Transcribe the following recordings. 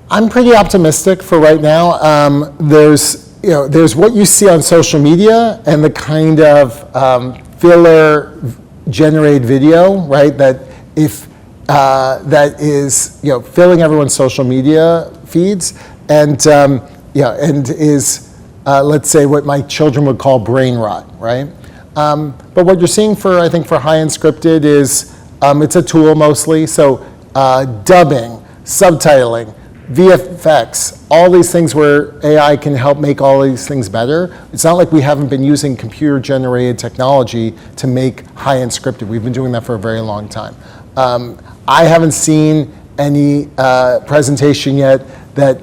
I'm pretty optimistic for right now. There's what you see on social media and the kind of filler generated video, right? That is filling everyone's social media feeds, and is let's say what my children would call brain rot, right? But what you're seeing I think for high-end scripted is it's a tool mostly. So dubbing, subtitling, VFX, all these things where AI can help make all these things better. It's not like we haven't been using computer-generated technology to make high-end scripted. We've been doing that for a very long time. I haven't seen any presentation yet that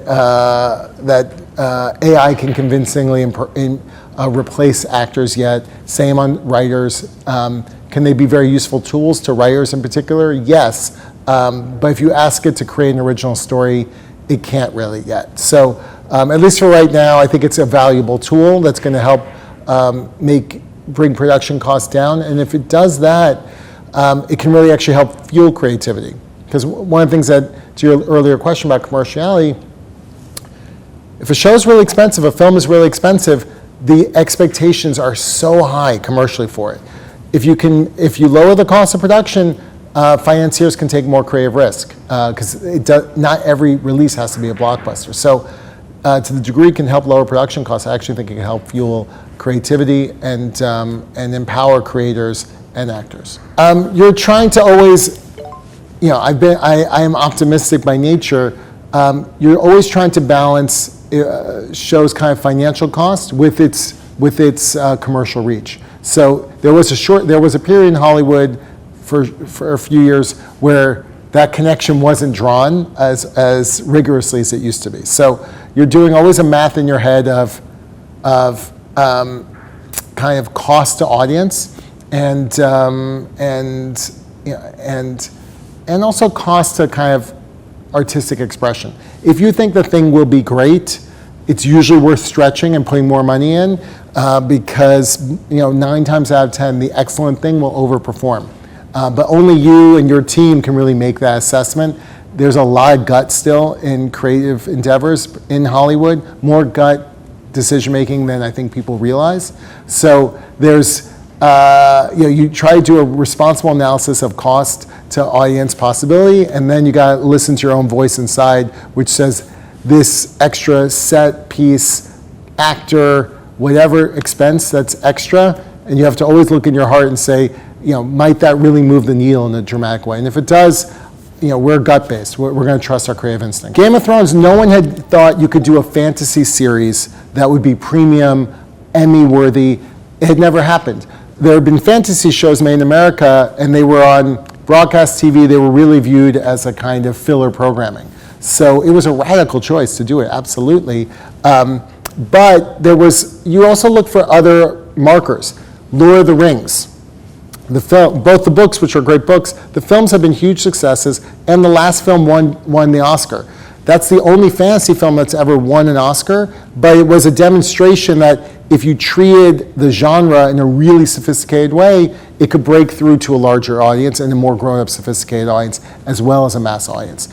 AI can convincingly replace actors yet. Same on writers. Can they be very useful tools to writers in particular? Yes. But if you ask it to create an original story, it can't really yet. So at least for right now, I think it's a valuable tool that's going to help bring production costs down. And if it does that, it can really actually help fuel creativity. Because one of the things that, to your earlier question about commerciality, if a show is really expensive, a film is really expensive, the expectations are so high commercially for it. If you lower the cost of production, financiers can take more creative risk because not every release has to be a blockbuster. So to the degree it can help lower production costs, I actually think it can help fuel creativity and empower creators and actors. You're trying to always, I am optimistic by nature. You're always trying to balance shows kind of financial cost with its commercial reach. So there was a period in Hollywood for a few years where that connection wasn't drawn as rigorously as it used to be. So you're doing always a math in your head of kind of cost to audience and also cost to kind of artistic expression. If you think the thing will be great, it's usually worth stretching and putting more money in because 9 times out of 10, the excellent thing will overperform. But only you and your team can really make that assessment. There's a lot of gut still in creative endeavors in Hollywood, more gut decision-making than I think people realize. So there's, you try to do a responsible analysis of cost to audience possibility, and then you got to listen to your own voice inside, which says this extra set piece, actor, whatever expense that's extra, and you have to always look in your heart and say, might that really move the needle in a dramatic way? And if it does, we're gut-based. We're going to trust our creative instinct. Game of Thrones, no one had thought you could do a fantasy series that would be premium, Emmy-worthy. It had never happened. There had been fantasy shows made in America, and they were on broadcast TV. They were really viewed as a kind of filler programming. So it was a radical choice to do it, absolutely. But you also look for other markers. Lord of the Rings. Both the books, which are great books, the films have been huge successes, and the last film won the Oscar. That's the only fantasy film that's ever won an Oscar, but it was a demonstration that if you treated the genre in a really sophisticated way, it could break through to a larger audience and a more grown-up, sophisticated audience, as well as a mass audience.